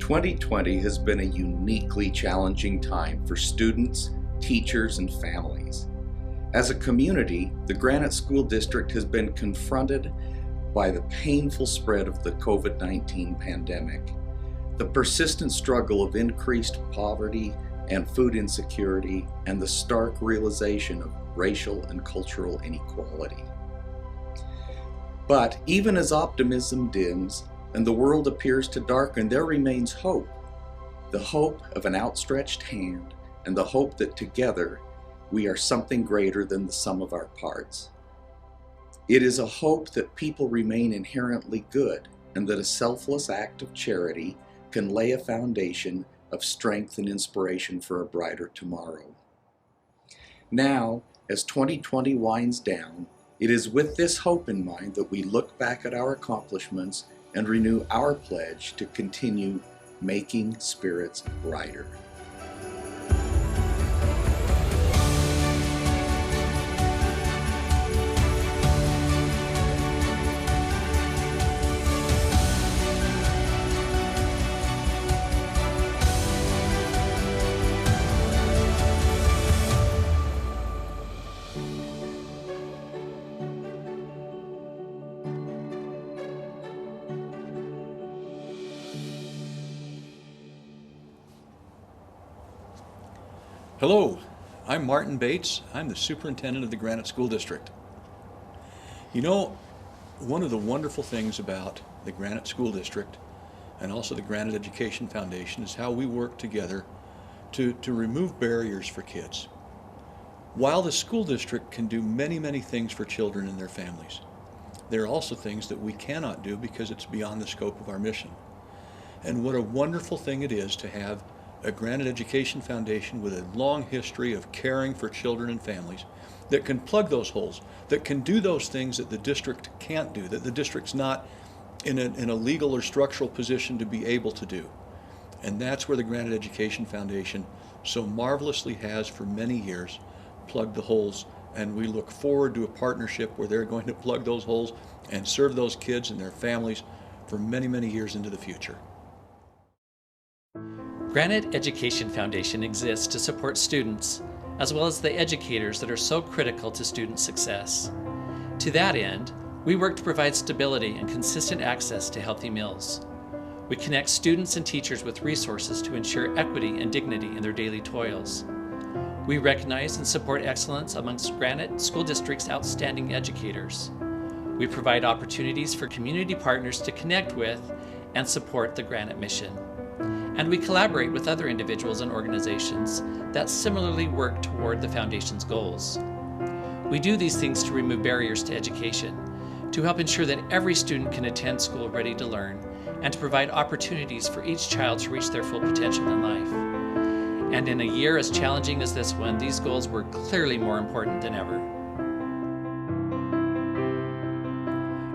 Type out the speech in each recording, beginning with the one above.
2020 has been a uniquely challenging time for students, teachers, and families. As a community, the Granite School District has been confronted by the painful spread of the COVID-19 pandemic, the persistent struggle of increased poverty and food insecurity, and the stark realization of racial and cultural inequality. But even as optimism dims and the world appears to darken, there remains hope. The hope of an outstretched hand and the hope that together we are something greater than the sum of our parts. It is a hope that people remain inherently good and that a selfless act of charity can lay a foundation of strength and inspiration for a brighter tomorrow. Now, as 2020 winds down, it is with this hope in mind that we look back at our accomplishments and renew our pledge to continue making spirits brighter. Hello, I'm Martin Bates. I'm the superintendent of the Granite School District. You know, one of the wonderful things about the Granite School District and also the Granite Education Foundation is how we work together to remove barriers for kids. While the school district can do many, many things for children and their families, there are also things that we cannot do because it's beyond the scope of our mission. And what a wonderful thing it is to have a Granite Education Foundation with a long history of caring for children and families that can plug those holes, that can do those things that the district can't do, that the district's not in a legal or structural position to be able to do. And that's where the Granite Education Foundation so marvelously has for many years plugged the holes, and we look forward to a partnership where they're going to plug those holes and serve those kids and their families for many, many years into the future. Granite Education Foundation exists to support students, as well as the educators that are so critical to student success. To that end, we work to provide stability and consistent access to healthy meals. We connect students and teachers with resources to ensure equity and dignity in their daily toils. We recognize and support excellence amongst Granite School District's outstanding educators. We provide opportunities for community partners to connect with and support the Granite mission. And we collaborate with other individuals and organizations that similarly work toward the Foundation's goals. We do these things to remove barriers to education, to help ensure that every student can attend school ready to learn, and to provide opportunities for each child to reach their full potential in life. And in a year as challenging as this one, these goals were clearly more important than ever.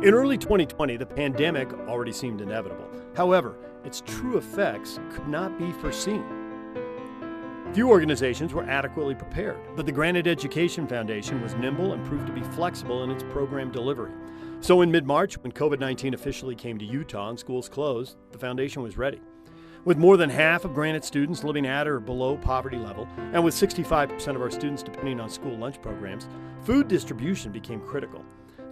In early 2020, the pandemic already seemed inevitable. However, its true effects could not be foreseen. Few organizations were adequately prepared, but the Granite Education Foundation was nimble and proved to be flexible in its program delivery. So in mid-March, when COVID-19 officially came to Utah and schools closed, the foundation was ready. With more than half of Granite students living at or below poverty level, and with 65% of our students depending on school lunch programs, food distribution became critical.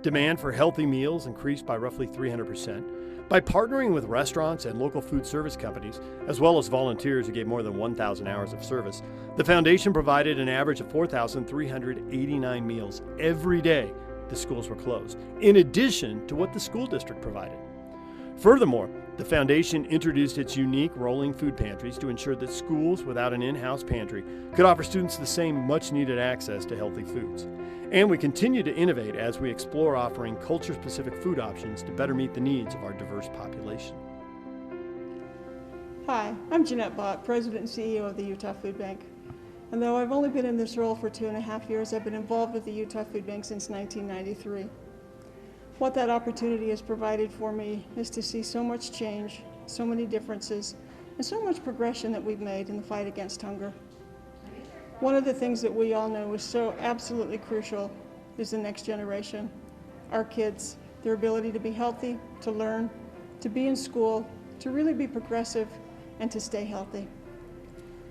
Demand for healthy meals increased by roughly 300%. By partnering with restaurants and local food service companies, as well as volunteers who gave more than 1,000 hours of service, the foundation provided an average of 4,389 meals every day the schools were closed, in addition to what the school district provided. Furthermore, the foundation introduced its unique rolling food pantries to ensure that schools without an in-house pantry could offer students the same much-needed access to healthy foods. And we continue to innovate as we explore offering culture-specific food options to better meet the needs of our diverse population. Hi, I'm Jeanette Bott, President and CEO of the Utah Food Bank. And though I've only been in this role for 2.5 years, I've been involved with the Utah Food Bank since 1993. What that opportunity has provided for me is to see so much change, so many differences, and so much progression that we've made in the fight against hunger. One of the things that we all know is so absolutely crucial is the next generation, our kids, their ability to be healthy, to learn, to be in school, to really be progressive, and to stay healthy.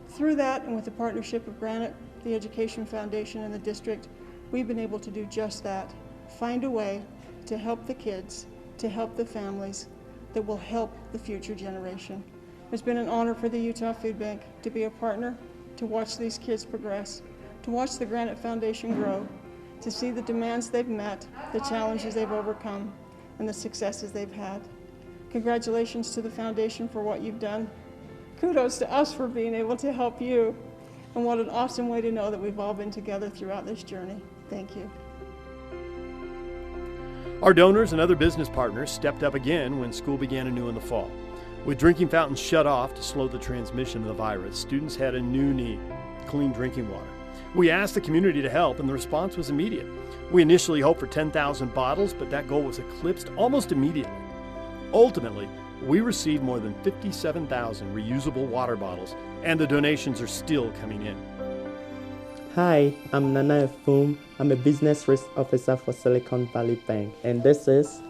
Through that, and with the partnership of Granite, the Education Foundation, and the district, we've been able to do just that. Find a way to help the kids, to help the families that will help the future generation. It's been an honor for the Utah Food Bank to be a partner, to watch these kids progress, to watch the Granite Foundation grow, to see the demands they've met, the challenges they've overcome, and the successes they've had. Congratulations to the foundation for what you've done. Kudos to us for being able to help you. And what an awesome way to know that we've all been together throughout this journey. Thank you. Our donors and other business partners stepped up again when school began anew in the fall. With drinking fountains shut off to slow the transmission of the virus, students had a new need: clean drinking water. We asked the community to help, and the response was immediate. We initially hoped for 10,000 bottles, but that goal was eclipsed almost immediately. Ultimately, we received more than 57,000 reusable water bottles, and the donations are still coming in. Hi, I'm Nana Efum. I'm a business risk officer for Silicon Valley Bank, and this is...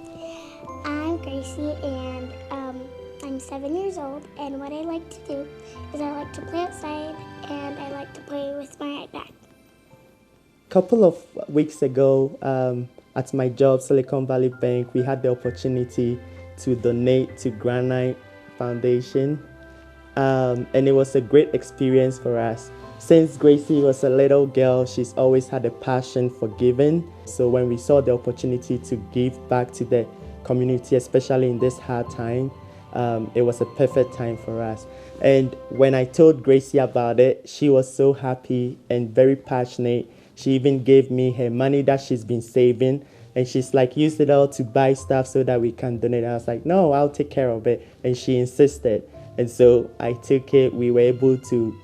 I'm Gracie, and I'm 7 years old, and what I like to do is I like to play outside, and I like to play with my iPad. A couple of weeks ago, at my job, Silicon Valley Bank, we had the opportunity to donate to Granite Foundation, and it was a great experience for us. Since Gracie was a little girl, she's always had a passion for giving. So when we saw the opportunity to give back to the community, especially in this hard time, it was a perfect time for us. And when I told Gracie about it, she was so happy and very passionate. She even gave me her money that she's been saving. And she's like, use it all to buy stuff so that we can donate. I was like, no, I'll take care of it. And she insisted. And so I took it. We were able to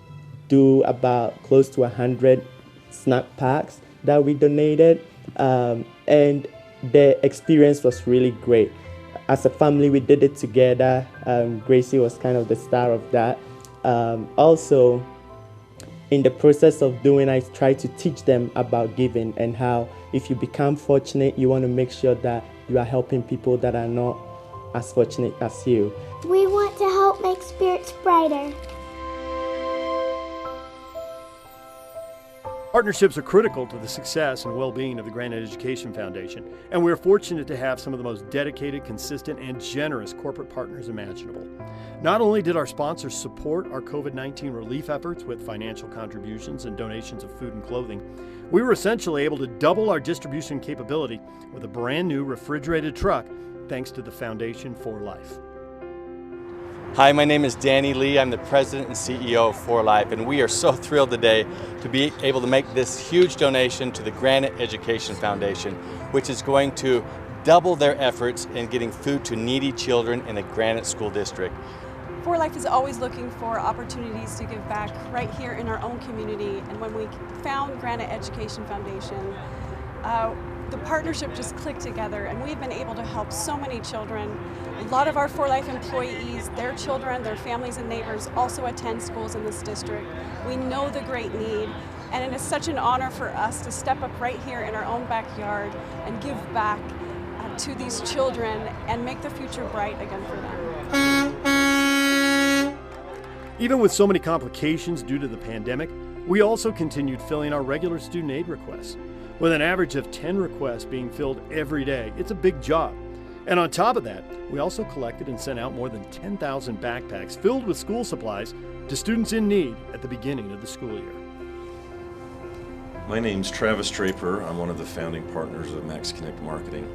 do about close to 100 snack packs that we donated. And the experience was really great. As a family, we did it together. Gracie was kind of the star of that. Also, in the process of doing, I try to teach them about giving and how if you become fortunate, you want to make sure that you are helping people that are not as fortunate as you. We want to help make spirits brighter. Partnerships are critical to the success and well-being of the Granite Education Foundation, and we are fortunate to have some of the most dedicated, consistent, and generous corporate partners imaginable. Not only did our sponsors support our COVID-19 relief efforts with financial contributions and donations of food and clothing, we were essentially able to double our distribution capability with a brand new refrigerated truck thanks to the Foundation for Life. Hi, my name is Danny Lee. I'm the president and CEO of For Life, and we are so thrilled today to be able to make this huge donation to the Granite Education Foundation, which is going to double their efforts in getting food to needy children in the Granite School District. For Life is always looking for opportunities to give back right here in our own community, and when we found Granite Education Foundation, the partnership just clicked together, and we've been able to help so many children. A lot of our For Life employees, their children, their families and neighbors also attend schools in this district. We know the great need, and it is such an honor for us to step up right here in our own backyard and give back to these children and make the future bright again for them. Even with so many complications due to the pandemic, we also continued filling our regular student aid requests. With an average of 10 requests being filled every day, it's a big job. And on top of that, we also collected and sent out more than 10,000 backpacks filled with school supplies to students in need at the beginning of the school year. My name's Travis Draper. I'm one of the founding partners of Max Connect Marketing.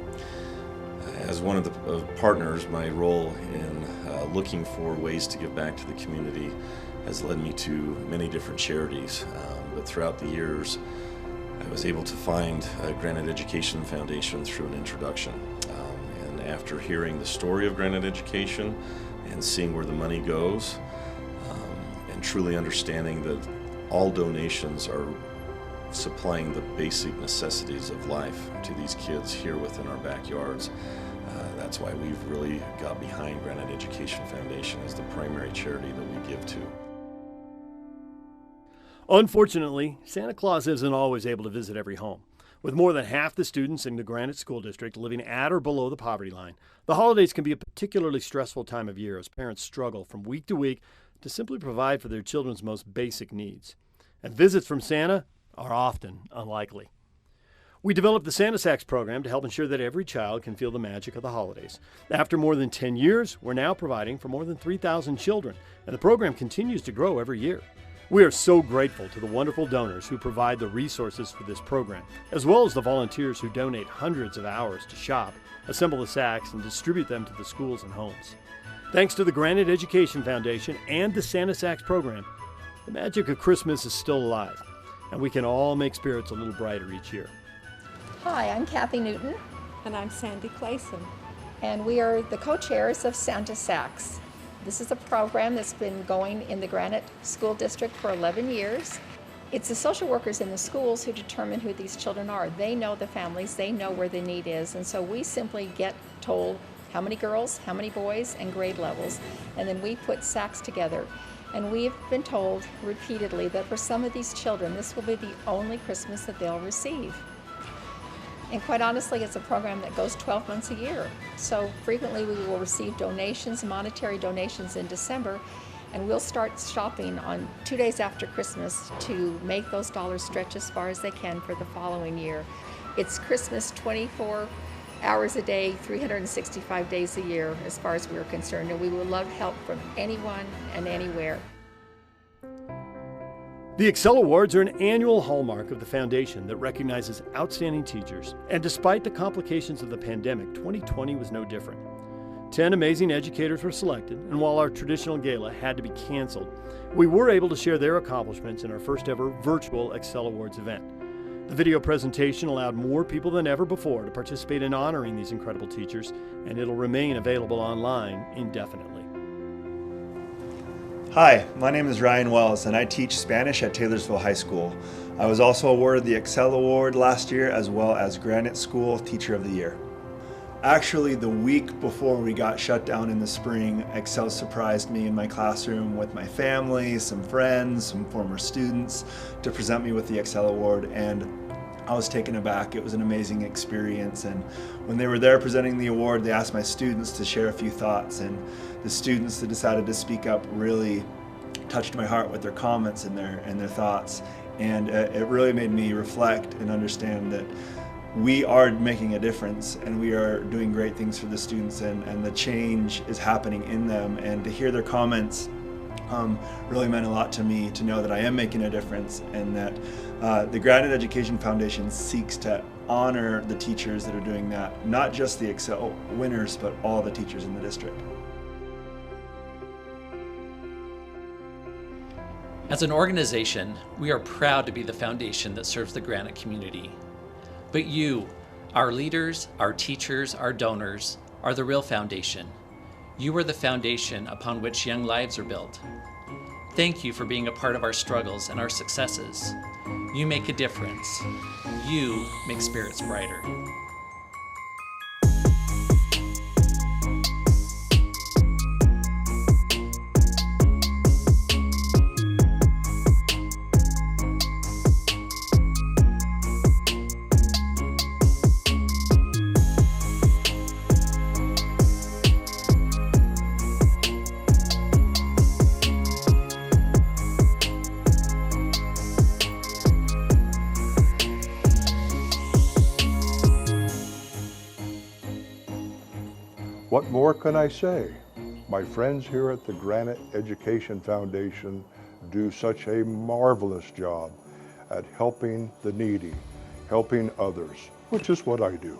As one of the partners, my role in looking for ways to give back to the community has led me to many different charities. But throughout the years, I was able to find Granite Education Foundation through an introduction. And after hearing the story of Granite Education and seeing where the money goes, and truly understanding that all donations are supplying the basic necessities of life to these kids here within our backyards, that's why we've really got behind Granite Education Foundation as the primary charity that we give to. Unfortunately, Santa Claus isn't always able to visit every home. With more than half the students in the Granite School District living at or below the poverty line, the holidays can be a particularly stressful time of year as parents struggle from week to week to simply provide for their children's most basic needs. And visits from Santa are often unlikely. We developed the Santa Sacks program to help ensure that every child can feel the magic of the holidays. After more than 10 years, we're now providing for more than 3,000 children, and the program continues to grow every year. We are so grateful to the wonderful donors who provide the resources for this program, as well as the volunteers who donate hundreds of hours to shop, assemble the sacks, and distribute them to the schools and homes. Thanks to the Granite Education Foundation and the Santa Sacks program, the magic of Christmas is still alive, and we can all make spirits a little brighter each year. Hi, I'm Kathy Newton. And I'm Sandy Clayson. And we are the co-chairs of Santa Sacks. This is a program that's been going in the Granite School District for 11 years. It's the social workers in the schools who determine who these children are. They know the families, they know where the need is, and so we simply get told how many girls, how many boys, and grade levels, and then we put sacks together. And we've been told repeatedly that for some of these children, this will be the only Christmas that they'll receive. And quite honestly, it's a program that goes 12 months a year. So frequently we will receive donations, monetary donations in December, and we'll start shopping on 2 days after Christmas to make those dollars stretch as far as they can for the following year. It's Christmas 24 hours a day, 365 days a year as far as we're concerned, and we would love help from anyone and anywhere. The Excel Awards are an annual hallmark of the foundation that recognizes outstanding teachers. And despite the complications of the pandemic, 2020 was no different. 10 amazing educators were selected, and while our traditional gala had to be canceled, we were able to share their accomplishments in our first ever virtual Excel Awards event. The video presentation allowed more people than ever before to participate in honoring these incredible teachers, and it'll remain available online indefinitely. Hi, my name is Ryan Wells and I teach Spanish at Taylorsville High School. I was also awarded the Excel Award last year as well as Granite School Teacher of the Year. Actually, the week before we got shut down in the spring, Excel surprised me in my classroom with my family, some friends, some former students to present me with the Excel Award, and I was taken aback. It was an amazing experience, and when they were there presenting the award, they asked my students to share a few thoughts, and the students that decided to speak up really touched my heart with their comments and their thoughts, and it really made me reflect and understand that we are making a difference and we are doing great things for the students, and the change is happening in them, and to hear their comments really meant a lot to me, to know that I am making a difference, and that the Granite Education Foundation seeks to honor the teachers that are doing that, not just the Excel winners, but all the teachers in the district. As an organization, we are proud to be the foundation that serves the Granite community. But you, our leaders, our teachers, our donors, are the real foundation. You are the foundation upon which young lives are built. Thank you for being a part of our struggles and our successes. You make a difference. You make spirits brighter. What more can I say? My friends here at the Granite Education Foundation do such a marvelous job at helping the needy, helping others, which is what I do.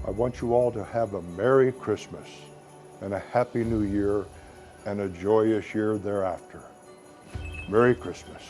I want you all to have a Merry Christmas and a Happy New Year and a joyous year thereafter. Merry Christmas.